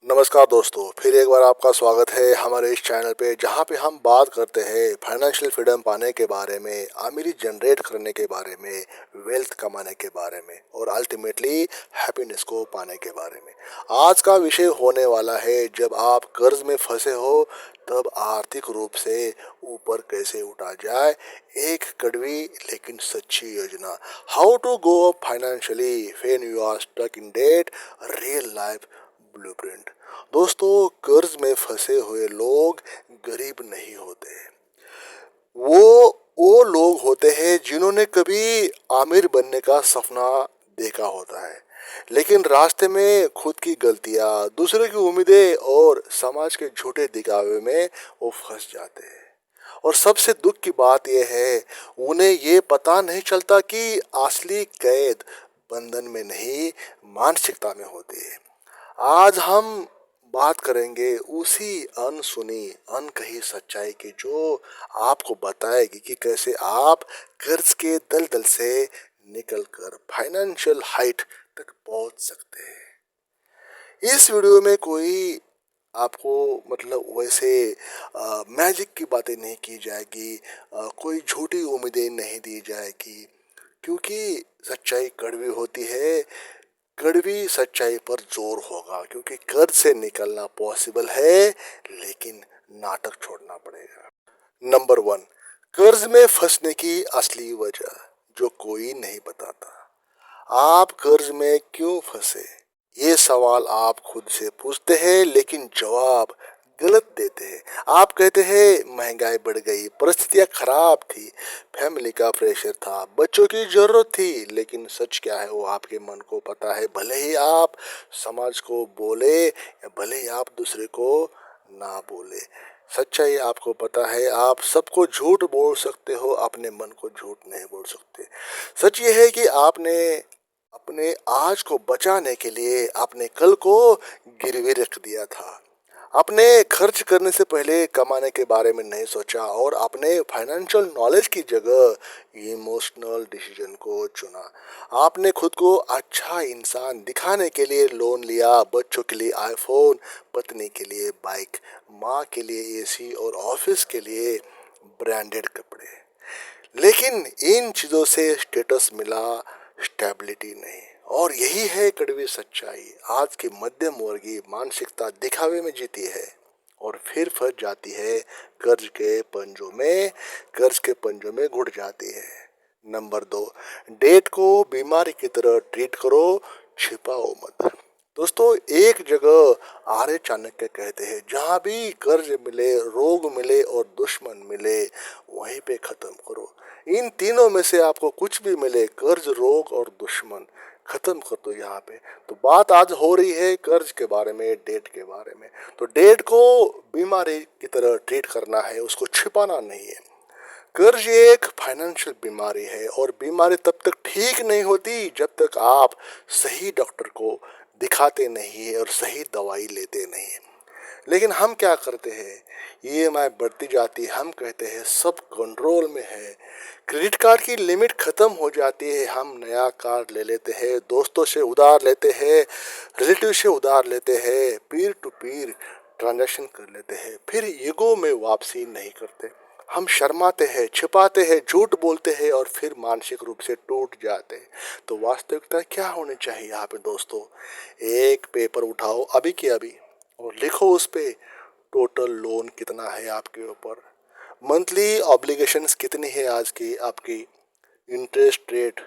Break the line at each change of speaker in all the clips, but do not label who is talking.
नमस्कार दोस्तों, फिर एक बार आपका स्वागत है हमारे इस चैनल पे जहाँ पे हम बात करते हैं फाइनेंशियल फ्रीडम पाने के बारे में, अमीरी जनरेट करने के बारे में, वेल्थ कमाने के बारे में और अल्टीमेटली हैप्पीनेस को पाने के बारे में। आज का विषय होने वाला है जब आप कर्ज में फंसे हो तब आर्थिक रूप से ऊपर कैसे उठा जाए। एक कड़वी लेकिन सच्ची योजना, how to go up financially when you are stuck in debt, real life blueprint. दोस्तों, कर्ज में फंसे हुए लोग गरीब नहीं होते। वो लोग होते हैं जिन्होंने कभी आमिर बनने का सपना देखा होता है, लेकिन रास्ते में खुद की गलतियां, दूसरे की उम्मीदें और समाज के झूठे दिखावे में वो फंस जाते हैं। और सबसे दुख की बात यह है, उन्हें ये पता नहीं चलता कि असली कैद बंधन में नहीं, मानसिकता में होती है। आज हम बात करेंगे उसी अनसुनी अनकही सच्चाई की जो आपको बताएगी कि कैसे आप कर्ज के दलदल से निकलकर फाइनेंशियल हाइट तक पहुंच सकते हैं। इस वीडियो में कोई आपको वैसे मैजिक की बातें नहीं की जाएगी, कोई झूठी उम्मीदें नहीं दी जाएगी, क्योंकि सच्चाई कड़वी होती है। कड़वी सच्चाई पर जोर होगा क्योंकि कर्ज से निकलना पॉसिबल है, लेकिन नाटक छोड़ना पड़ेगा। नंबर वन, कर्ज में फंसने की असली वजह जो कोई नहीं बताता। आप कर्ज में क्यों फंसे, ये सवाल आप खुद से पूछते हैं लेकिन जवाब गलत देते हैं। आप कहते हैं महंगाई बढ़ गई, परिस्थितियां खराब थी, फैमिली का प्रेशर था, बच्चों की जरूरत थी, लेकिन सच क्या है वो आपके मन को पता है। भले ही आप समाज को बोले या भले ही आप दूसरे को ना बोले, सच्चाई आपको पता है। आप सबको झूठ बोल सकते हो, अपने मन को झूठ नहीं बोल सकते। सच ये है कि आपने अपने आज को बचाने के लिए अपने कल को गिरवी रख दिया था। आपने खर्च करने से पहले कमाने के बारे में नहीं सोचा और आपने फाइनेंशियल नॉलेज की जगह इमोशनल डिसीजन को चुना। आपने खुद को अच्छा इंसान दिखाने के लिए लोन लिया, बच्चों के लिए आईफोन, पत्नी के लिए बाइक, माँ के लिए एसी और ऑफिस के लिए ब्रांडेड कपड़े। लेकिन इन चीजों से स्टेटस मिला, स्टेबिलिटी नहीं। और यही है कड़वी सच्चाई। आज की मध्यम वर्गीय मानसिकता दिखावे में जीती है और फिर फंस जाती है कर्ज के पंजों में घुट जाती है। नंबर दो, डेट को बीमारी की तरह ट्रीट करो, छिपाओ मत। दोस्तों, एक जगह आर्य चाणक्य कहते हैं, जहाँ भी कर्ज मिले, रोग मिले और दुश्मन मिले, वहीं पे खत्म करो। इन तीनों में से आपको कुछ भी मिले, कर्ज, रोग और दुश्मन, खत्म कर दो यहाँ पे। तो बात आज हो रही है कर्ज के बारे में, डेट के बारे में। तो डेट को बीमारी की तरह ट्रीट करना है, उसको छिपाना नहीं है। कर्ज एक फाइनेंशियल बीमारी है और बीमारी तब तक ठीक नहीं होती जब तक आप सही डॉक्टर को दिखाते नहीं है और सही दवाई लेते नहीं है। लेकिन हम क्या करते हैं, ईएमआई बढ़ती जाती है, हम कहते हैं सब कंट्रोल में है। क्रेडिट कार्ड की लिमिट खत्म हो जाती है, हम नया कार्ड ले लेते हैं, दोस्तों से उधार लेते हैं, रिलेटिव से उधार लेते हैं, पीर टू पीर ट्रांजैक्शन कर लेते हैं, फिर ईगो में वापसी नहीं करते। हम शर्माते हैं, छिपाते हैं, झूठ बोलते हैं और फिर मानसिक रूप से टूट जाते हैं। तो वास्तविकता क्या होनी चाहिए यहाँ पे दोस्तों? एक पेपर उठाओ अभी के अभी और लिखो उस पे टोटल लोन कितना है आपके ऊपर, मंथली ऑब्लिगेशंस कितनी है आज की आपकी, इंटरेस्ट रेट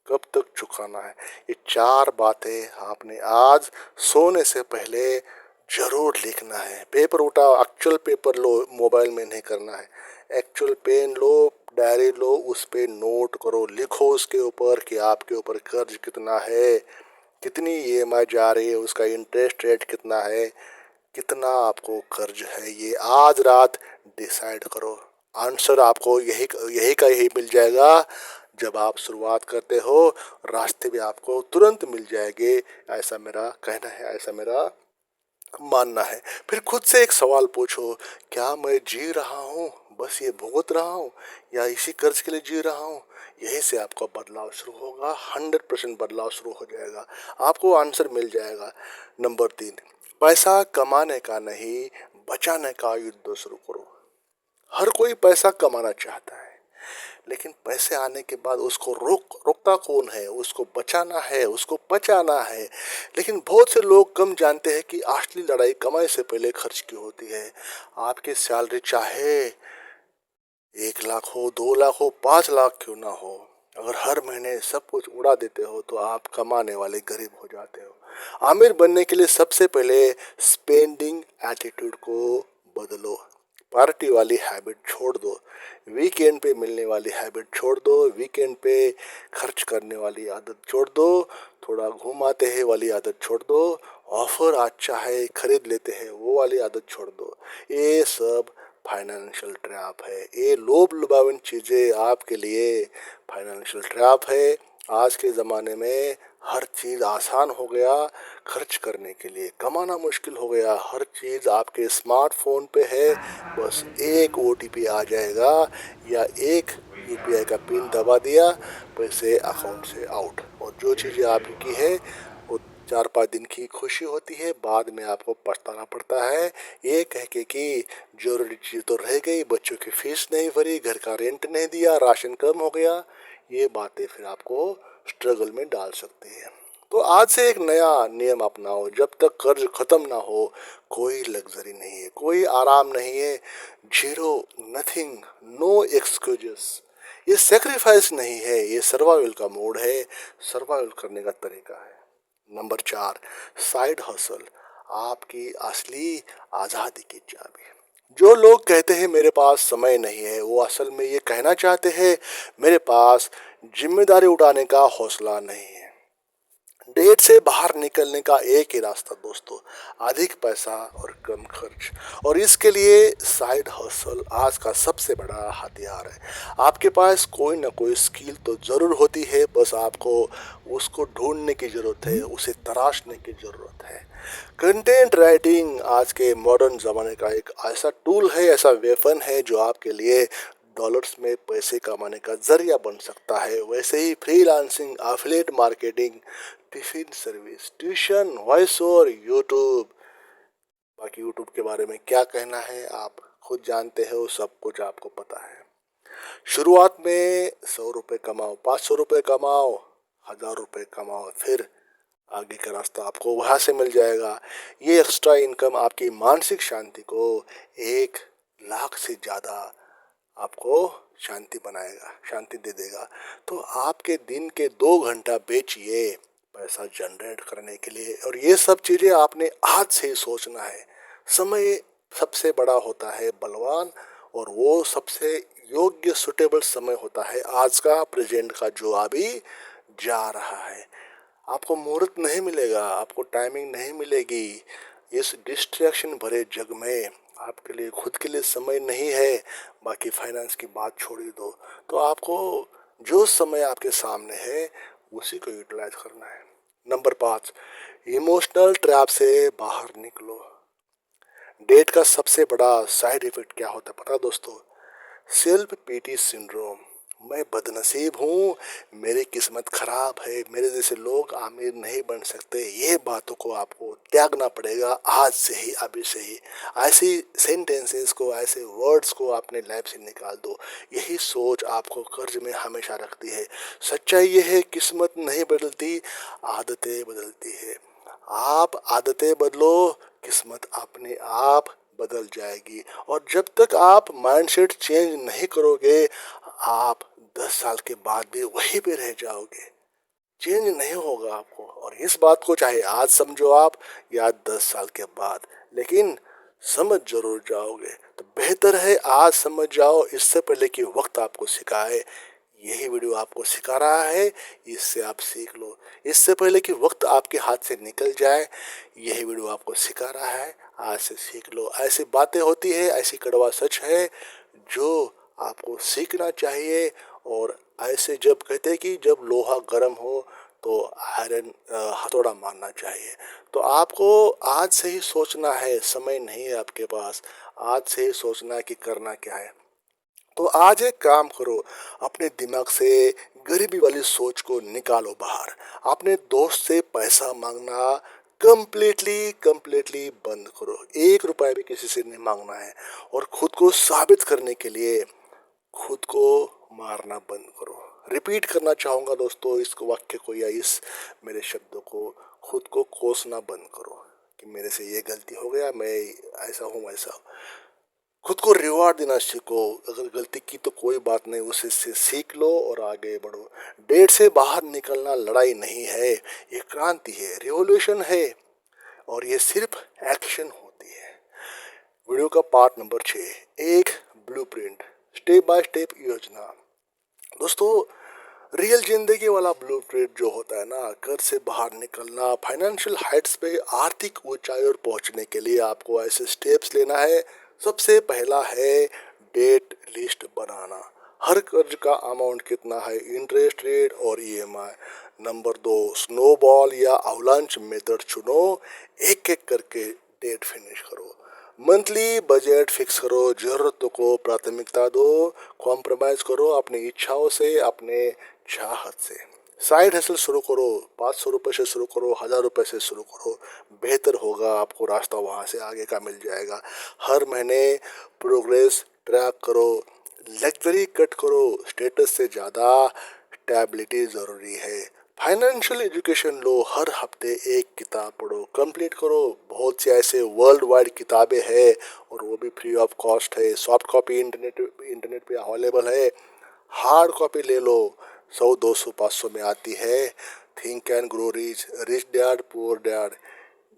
कब तक चुकाना है। ये चार बातें आपने आज सोने से पहले जरूर लिखना है। पेपर उठाओ, एक्चुअल पेपर लो, मोबाइल में नहीं करना है। एक्चुअल पेन लो, डायरी लो, उस पे नोट करो, लिखो उसके ऊपर कि आपके ऊपर कर्ज कितना है, कितनी ईएमआई जा रही है, उसका इंटरेस्ट रेट कितना है, कितना आपको कर्ज है। ये आज रात डिसाइड करो। आंसर आपको यही यही का यही मिल जाएगा। जब आप शुरुआत करते हो, रास्ते भी आपको तुरंत मिल जाएंगे। ऐसा मेरा कहना है, ऐसा मेरा मानना है। फिर खुद से एक सवाल पूछो, क्या मैं जी रहा हूँ, बस ये भुगत रहा हूँ, या इसी कर्ज के लिए जी रहा हूँ? यहीं से आपका बदलाव शुरू होगा, 100% बदलाव शुरू हो जाएगा, आपको आंसर मिल जाएगा। नंबर तीन, पैसा कमाने का नहीं, बचाने का युद्ध शुरू करो। हर कोई पैसा कमाना चाहता है, लेकिन पैसे आने के बाद उसको रोकता कौन है? उसको बचाना है, उसको बचाना है। लेकिन बहुत से लोग कम जानते हैं कि असली लड़ाई कमाई से पहले खर्च की होती है। आपकी सैलरी चाहे 1 लाख हो, 2 लाख हो, 5 लाख क्यों ना हो, अगर हर महीने सब कुछ उड़ा देते हो तो आप कमाने वाले गरीब हो जाते हो। आमिर बनने के लिए सबसे पहले स्पेंडिंग एटीट्यूड को बदलो। पार्टी वाली हैबिट छोड़ दो, वीकेंड पे मिलने वाली हैबिट छोड़ दो, वीकेंड पे खर्च करने वाली आदत छोड़ दो, थोड़ा घूम आते हैं वाली आदत छोड़ दो, ऑफर अच्छा है खरीद लेते हैं वो वाली आदत छोड़ दो। ये सब फाइनेंशियल ट्रैप है। ये लोभ लुभावन चीज़ें आपके लिए फाइनेंशियल ट्रैप है। आज के ज़माने में हर चीज़ आसान हो गया खर्च करने के लिए, कमाना मुश्किल हो गया। हर चीज़ आपके स्मार्टफोन पे है, बस एक ओटीपी आ जाएगा या एक यूपीआई का पिन दबा दिया, पैसे अकाउंट से आउट। और जो चीज़ें आपकी है वो 4-5 दिन की खुशी होती है, बाद में आपको पछताना पड़ता है ये कह के कि जरूरी चीज़ तो रह गई, बच्चों की फीस नहीं भरी, घर का रेंट नहीं दिया, राशन कम हो गया। ये बातें फिर आपको स्ट्रगल में डाल सकती है। तो आज से एक नया नियम अपनाओ, जब तक कर्ज खत्म ना हो कोई लग्जरी नहीं है, कोई आराम नहीं है। Zero, nothing, no excuses. ये सेक्रीफाइस नहीं है, ये सर्वाइवल का मोड है, सर्वाइवल करने का तरीका है। नंबर 4, साइड हसल आपकी असली आज़ादी की चाबी। जो लोग कहते हैं मेरे पास समय नहीं है, वो असल में ये कहना चाहते हैं मेरे पास जिम्मेदारी उठाने का हौसला नहीं है। डेट से बाहर निकलने का एक ही रास्ता दोस्तों, अधिक पैसा और कम खर्च। और इसके लिए साइड हसल आज का सबसे बड़ा हथियार है। आपके पास कोई ना कोई स्किल तो ज़रूर होती है, बस आपको उसको ढूंढने की ज़रूरत है, उसे तराशने की ज़रूरत है। कंटेंट राइटिंग आज के मॉडर्न ज़माने का एक ऐसा टूल है, ऐसा वेपन है जो आपके लिए डॉलर्स में पैसे कमाने का जरिया बन सकता है। वैसे ही freelancing, affiliate marketing, tiffin service, tuition, voice over, YouTube. बाकी यूट्यूब के बारे में क्या कहना है आप खुद जानते हो, सब कुछ आपको पता है। शुरुआत में 100 रुपये कमाओ, 500 रुपये कमाओ, 1000 रुपये कमाओ, फिर आगे का रास्ता आपको वहाँ से मिल जाएगा। ये एक्स्ट्रा इनकम आपकी मानसिक शांति को 1 लाख से ज़्यादा आपको शांति दे देगा। तो आपके दिन के 2 घंटा बेचिए पैसा जनरेट करने के लिए। और ये सब चीज़ें आपने आज से ही सोचना है। समय सबसे बड़ा होता है बलवान, और वो सबसे योग्य सुटेबल समय होता है आज का, प्रेजेंट का, जो अभी जा रहा है। आपको मुहूर्त नहीं मिलेगा, आपको टाइमिंग नहीं मिलेगी। इस डिस्ट्रैक्शन भरे जग में आपके लिए खुद के लिए समय नहीं है। बाकी फाइनेंस की बात छोड़ ही दो। तो आपको जो समय आपके सामने है उसी को यूटिलाइज करना है। नंबर 5, इमोशनल ट्रैप से बाहर निकलो। डेट का सबसे बड़ा साइड इफेक्ट क्या होता है पता है दोस्तों? Self PT syndrome. मैं बदनसीब हूँ, मेरी किस्मत खराब है, मेरे जैसे लोग आमिर नहीं बन सकते। ये बातों को आपको त्यागना पड़ेगा आज से ही, अभी से ही। ऐसी सेंटेंसेस को, ऐसे वर्ड्स को अपने लाइफ से निकाल दो। यही सोच आपको कर्ज में हमेशा रखती है। सच्चाई ये है, किस्मत नहीं बदलती, आदतें बदलती है। आप आदतें बदलो, किस्मत अपने आप बदल जाएगी। और जब तक आप माइंडसेट चेंज नहीं करोगे, आप 10 साल के बाद भी वहीं पे रह जाओगे, चेंज नहीं होगा आपको। और इस बात को चाहे आज समझो आप या 10 साल के बाद, लेकिन समझ जरूर जाओगे। तो बेहतर है आज समझ जाओ, इससे पहले कि वक्त आपको सिखाए। यही वीडियो आपको सिखा रहा है, इससे आप सीख लो। इससे पहले कि वक्त आपके हाथ से निकल जाए, यही वीडियो आपको सिखा रहा है, आज से सीख लो। ऐसी बातें होती है, ऐसी कड़वा सच है जो आपको सीखना चाहिए। और ऐसे जब कहते हैं कि जब लोहा गर्म हो तो आयरन हथौड़ा मारना चाहिए। तो आपको आज से ही सोचना है, समय नहीं है आपके पास। आज से ही सोचना है कि करना क्या है। तो आज एक काम करो, अपने दिमाग से गरीबी वाली सोच को निकालो बाहर। अपने दोस्त से पैसा मांगना कंप्लीटली कंप्लीटली बंद करो। 1 रुपया भी किसी से नहीं मांगना है और खुद को साबित करने के लिए खुद को मारना बंद करो। रिपीट करना चाहूँगा दोस्तों इस वाक्य को या इस मेरे शब्दों को, खुद को कोसना बंद करो कि मेरे से ये गलती हो गया, मैं ऐसा हूँ वैसा हूँ। खुद को रिवॉर्ड देना सीखो। अगर गलती की तो कोई बात नहीं, उसे से सीख लो और आगे बढ़ो। डेट से बाहर निकलना लड़ाई नहीं है, ये क्रांति है, रिवॉल्यूशन है और ये सिर्फ एक्शन होती है। वीडियो का पार्ट नंबर 6, एक ब्लूप्रिंट, स्टेप बाय स्टेप योजना। दोस्तों रियल जिंदगी वाला ब्लूप्रिंट जो होता है ना, कर्ज से बाहर निकलना, फाइनेंशियल हाइट्स पे आर्थिक ऊंचाई और पहुंचने के लिए आपको ऐसे स्टेप्स लेना है। सबसे पहला है डेट लिस्ट बनाना। हर कर्ज का अमाउंट कितना है, इंटरेस्ट रेट और ईएमआई। नंबर 2, स्नोबॉल या अवलांच मेथड चुनो। एक एक करके डेट फिनिश करो। मंथली बजट फिक्स करो, जरूरतों को प्राथमिकता दो, कॉम्प्रोमाइज करो अपनी इच्छाओं से, अपने चाहत से। साइड हसल शुरू करो, 500 रुपये से शुरू करो, 1000 रुपये से शुरू करो, बेहतर होगा, आपको रास्ता वहाँ से आगे का मिल जाएगा। हर महीने प्रोग्रेस ट्रैक करो, लग्जरी कट करो, स्टेटस से ज़्यादा स्टेबिलिटी ज़रूरी है। फाइनेंशियल एजुकेशन लो, हर हफ्ते एक किताब पढ़ो, कंप्लीट करो। बहुत से ऐसे वर्ल्ड वाइड किताबें हैं और वो भी फ्री ऑफ कॉस्ट है। सॉफ्ट कॉपी इंटरनेट पे अवेलेबल है, हार्ड कॉपी ले लो, 100 200 500 में आती है। Think and grow rich, rich dad poor dad,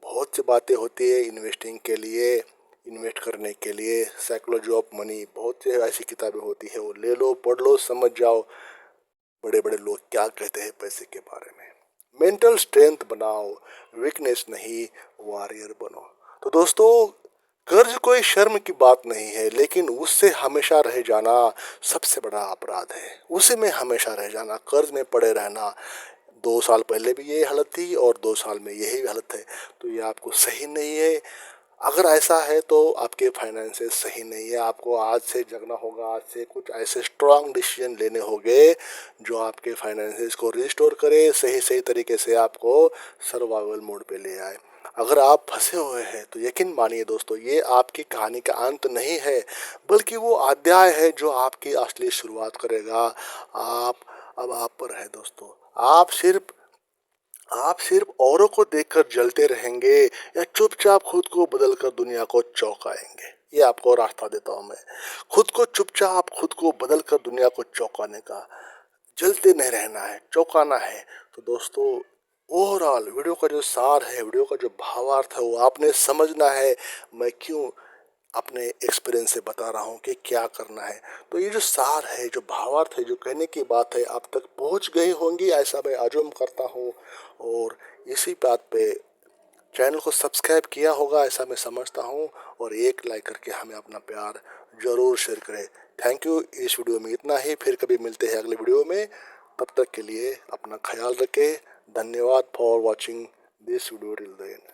बहुत सी बातें होती है इन्वेस्टिंग के लिए, इन्वेस्ट करने के लिए। साइकोलॉजी ऑफ मनी, बहुत से ऐसी किताबें होती है, वो ले लो, पढ़ लो, समझ जाओ बड़े बड़े लोग क्या कहते हैं पैसे के बारे में। मेंटल स्ट्रेंथ बनाओ, वीकनेस नहीं, वॉरियर बनो। तो दोस्तों कर्ज कोई शर्म की बात नहीं है, लेकिन उससे हमेशा रह जाना सबसे बड़ा अपराध है। उसी में हमेशा रह जाना, कर्ज में पड़े रहना। 2 साल पहले भी यही हालत थी और 2 साल में यही हालत है, तो ये आपको सही नहीं है। अगर ऐसा है तो आपके फाइनेंसेस सही नहीं है। आपको आज से जगना होगा, आज से कुछ ऐसे स्ट्रांग डिसीजन लेने होंगे जो आपके फाइनेंसेस को रिस्टोर करे, सही सही तरीके से आपको सर्वाइवल मोड पे ले आए। अगर आप फंसे हुए हैं तो यकीन मानिए दोस्तों, ये आपकी कहानी का अंत नहीं है, बल्कि वो अध्याय है जो आपकी असली शुरुआत करेगा। आप अब आप पर है दोस्तों। आप सिर्फ औरों को देखकर जलते रहेंगे या चुपचाप खुद को बदलकर दुनिया को चौंकाएंगे। ये आपको रास्ता देता हूँ मैं। खुद को चुपचाप खुद को बदलकर दुनिया को चौंकाने का, जलते नहीं रहना है, चौंकाना है। तो दोस्तों ओवरऑल वीडियो का जो सार है, वीडियो का जो भावार्थ है, वो आपने समझना है। मैं क्यों अपने एक्सपीरियंस से बता रहा हूँ कि क्या करना है। तो ये जो सार है, जो भावार्थ है, जो कहने की बात है, आप तक पहुँच गई होंगी ऐसा मैं अज्यूम करता हूँ। और इसी बात पे चैनल को सब्सक्राइब किया होगा ऐसा मैं समझता हूँ, और एक लाइक करके हमें अपना प्यार ज़रूर शेयर करें। Thank you. इस वीडियो में इतना ही, फिर कभी मिलते हैं अगले वीडियो में। तब तक के लिए अपना ख्याल रखें। धन्यवाद for watching this video till the end.